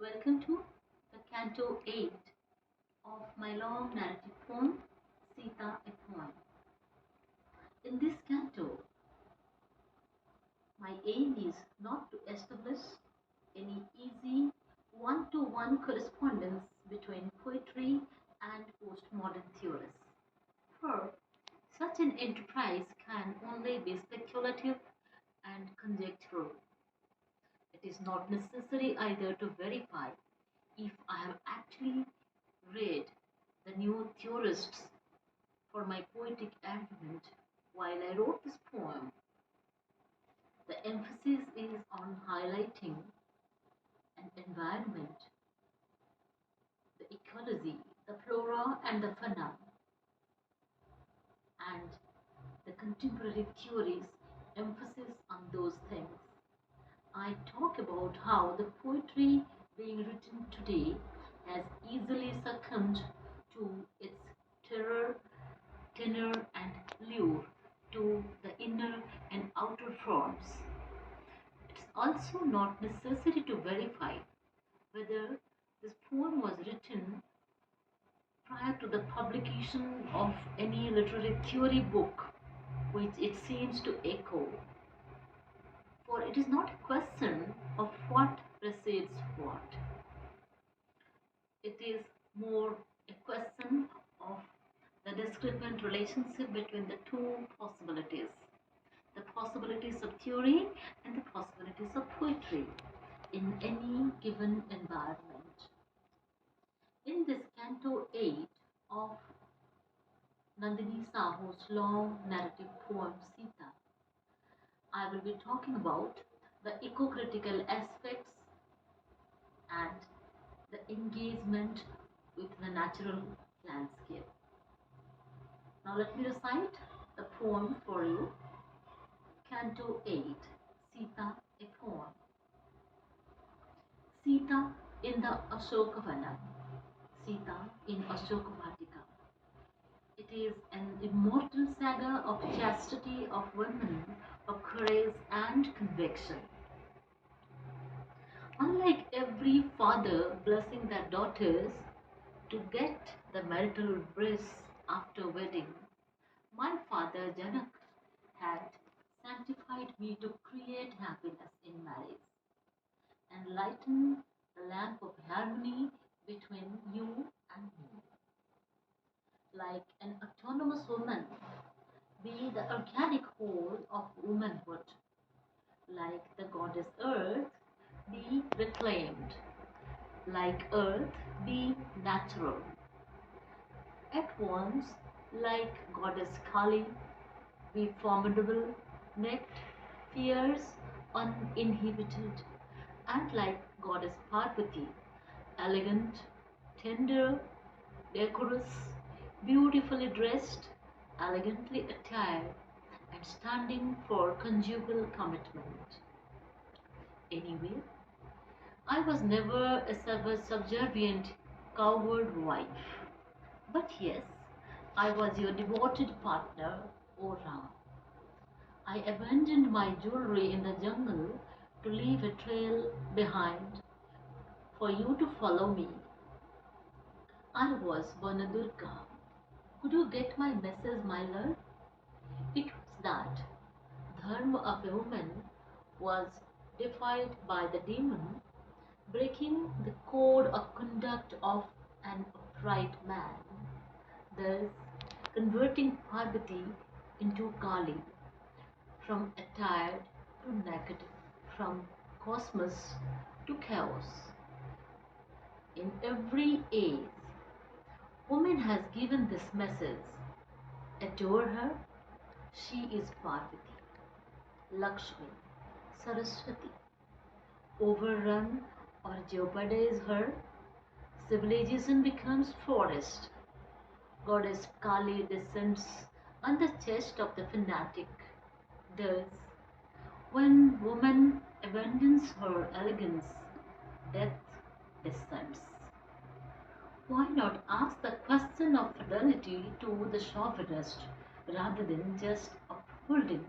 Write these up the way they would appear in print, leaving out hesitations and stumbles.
Welcome to the Canto-8 of my long narrative poem, Sita, a Poem. In this canto, my aim is not to establish any easy one-to-one correspondence between poetry and postmodern theorists. For such an enterprise can only be speculative and conjectural. It is not necessary either to verify if I have actually read the new theorists for my poetic argument while I wrote this poem. The emphasis is on highlighting an environment, the ecology, the flora and the fauna, and the contemporary theories emphasis on those things. I talk about how the poetry being written today has easily succumbed to its terror, tenor, and lure to the inner and outer forms. It's also not necessary to verify whether this poem was written prior to the publication of any literary theory book which it seems to echo. For it is not a question of what precedes what. It is more a question of the discrepant relationship between the two possibilities, the possibilities of theory and the possibilities of poetry in any given environment. In this Canto 8 of Nandini Sahu's long narrative poem Sita, I will be talking about the eco-critical aspects and the engagement with the natural landscape. Now let me recite the poem for you. Canto 8, Sita, a poem. Sita in the Ashokavana, Sita in Ashokavatika. It is an immortal saga of chastity of women, of courage and conviction. Unlike every father blessing their daughters to get the marital bliss after wedding, my father Janak had sanctified me to create happiness in marriage and lighten the lamp of harmony between you and me. Like an autonomous woman, be the organic whole of womanhood. Like the goddess Earth, be reclaimed. Like Earth, be natural. At once, like goddess Kali, be formidable, necked, fierce, uninhibited, and like goddess Parvati, elegant, tender, decorous, beautifully dressed, elegantly attired, and standing for conjugal commitment. Anyway, I was never a subservient, coward wife. But yes, I was your devoted partner, O Ram. I abandoned my jewelry in the jungle to leave a trail behind for you to follow me. I was Vanadurga. Could you get my message, my lord? It was that dharma of a woman was defied by the demon, breaking the code of conduct of an upright man, thus converting Parvati into Kali, from attired to naked, from cosmos to chaos. In every age, woman has given this message. Adore her, she is Parvati, Lakshmi, Saraswati. Overrun or jeopardize her, civilization becomes forest. Goddess Kali descends on the chest of the fanatic. Thus, when woman abandons her elegance, death descends. Why not ask the question of fidelity to the chauvinist rather than just upholding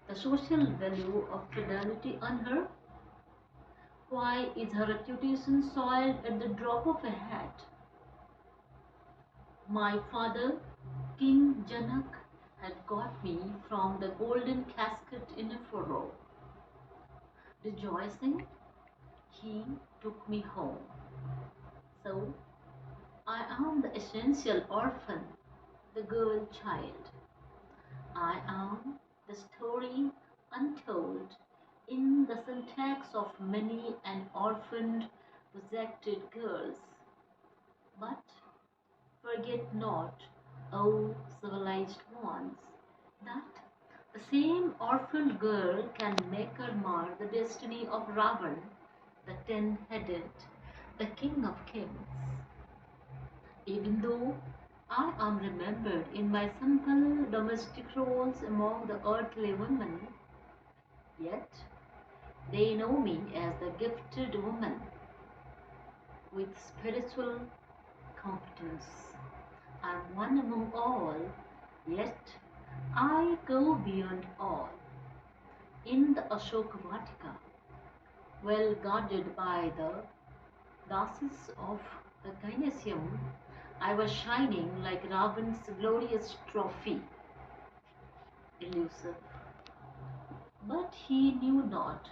the social value of fidelity on her? Why is her reputation soiled at the drop of a hat? My father, King Janak, had got me from the golden casket in a furrow. Rejoicing, he took me home. So, I am the essential orphan, the girl child. I am the story untold in the syntax of many an orphaned, rejected girls. But forget not, O civilized ones, that the same orphaned girl can make or mar the destiny of Ravan, the ten-headed, the king of kings. Even though I am remembered in my simple domestic roles among the earthly women, yet they know me as the gifted woman with spiritual competence. I am one among all, yet I go beyond all. In the Ashoka Vatika, well guarded by the dasis of the Gynecium, I was shining like Ravan's glorious trophy, elusive. But he knew not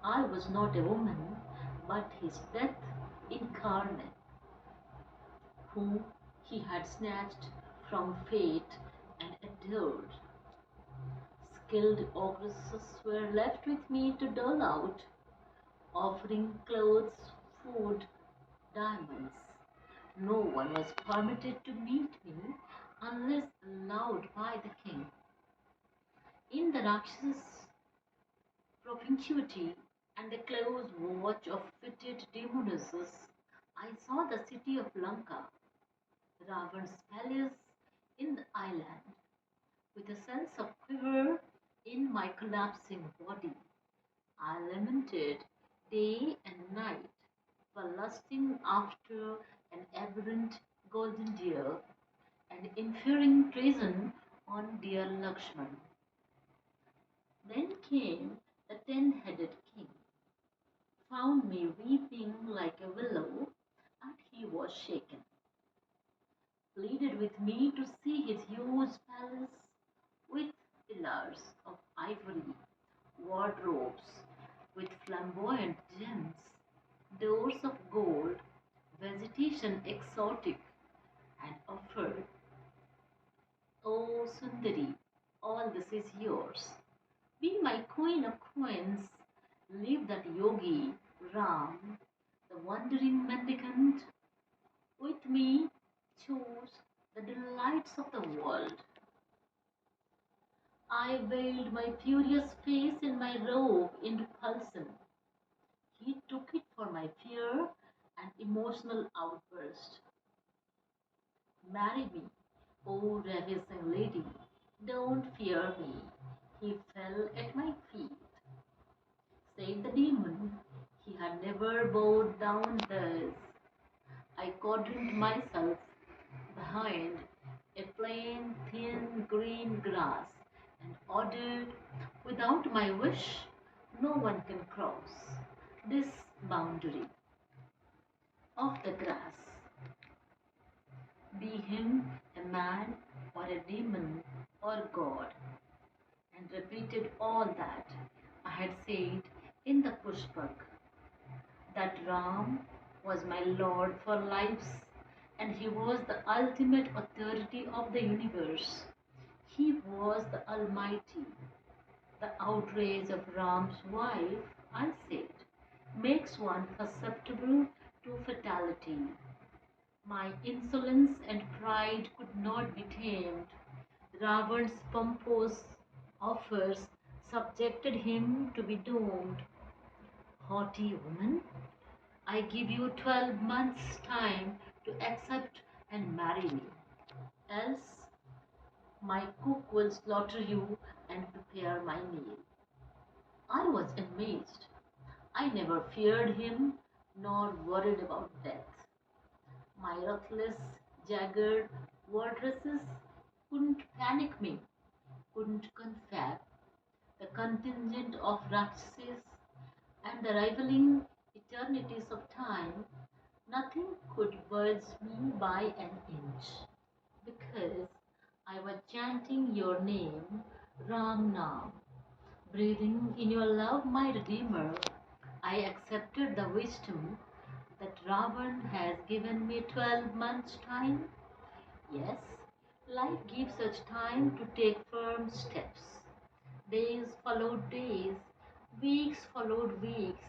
I was not a woman, but his death incarnate, whom he had snatched from fate and adored. Skilled ogresses were left with me to dole out, offering clothes, food, diamonds. No one was permitted to meet me unless allowed by the king. In the Rakshas's propinquity and the close watch of fitted demonesses, I saw the city of Lanka, Ravan's palace in the island, with a sense of quiver in my collapsing body. I lamented day and night for lusting after an aberrant golden deer and inferring treason on dear Lakshman. Then came the ten-headed king, found me weeping like a willow, and he was shaken. Pleaded with me to see his huge palace with pillars of ivory, wardrobes with flamboyant gems, doors of gold, vegetation exotic, and offered, O Sundari, all this is yours. Be my queen of queens, leave that yogi, Ram, the wandering mendicant, with me choose the delights of the world. I veiled my furious face in my robe in repulsion. He took it for my fear and emotional outburst. Marry me, O ravishing lady, don't fear me. He fell at my feet. Said the demon, he had never bowed down thus. I cordoned myself behind a plain, thin green grass and ordered, without my wish, no one can cross this boundary of the grass, be him a man or a demon or God, and repeated all that I had said in the Pushpak, that Ram was my Lord for lives, and he was the ultimate authority of the universe. He was the Almighty. The outrage of Ram's wife, I said, makes one susceptible to fatality. My insolence and pride could not be tamed. Ravan's pompous offers subjected him to be doomed. Haughty woman, I give you 12 months' time to accept and marry me. Else, my cook will slaughter you and prepare my meal. I was amazed. I never feared him nor worried about death. My ruthless, jagged wardresses couldn't panic me, couldn't confab the contingent of Rakshas and the rivaling eternities of time, nothing could budge me by an inch, because I was chanting your name, Ram Nam, breathing in your love, my Redeemer. I accepted the wisdom that Ravan has given me 12 months' time. Yes, life gives us time to take firm steps. Days followed days, weeks followed weeks.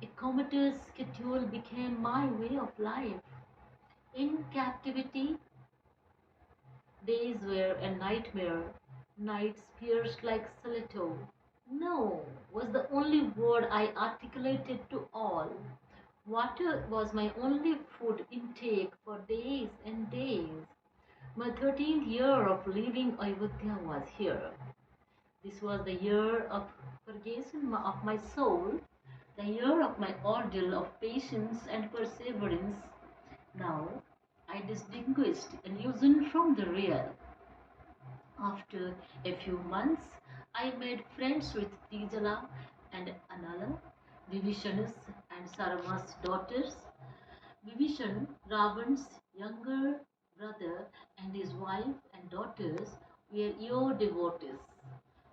A comatose schedule became my way of life. In captivity, days were a nightmare, nights pierced like stiletto. No was the only word I articulated to all. Water was my only food intake for days and days. My 13th year of leaving Ayodhya was here. This was the year of purgation of my soul, the year of my ordeal of patience and perseverance. Now I distinguished illusion from the real. After a few months, I made friends with Tijala and Anala, Vibhishan's and Sarama's daughters. Vibhishan, Ravan's younger brother, and his wife and daughters were your devotees,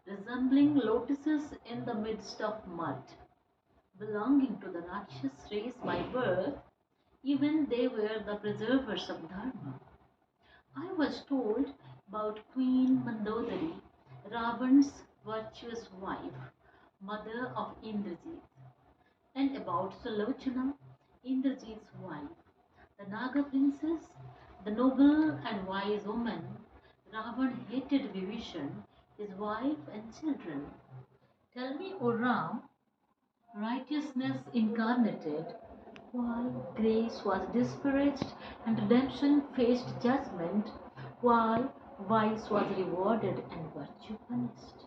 resembling lotuses in the midst of mud. Belonging to the Rakshas race by birth, even they were the preservers of Dharma. I was told about Queen Mandodari, Ravan's virtuous wife, mother of Indrajit, and about Sulochana, Indrajit's wife, the Naga princess, the noble and wise woman. Ravan hated Vibhishan, his wife and children. Tell me, O Ram, righteousness incarnated, why grace was disparaged and redemption faced judgment, why vice was rewarded and virtue punished.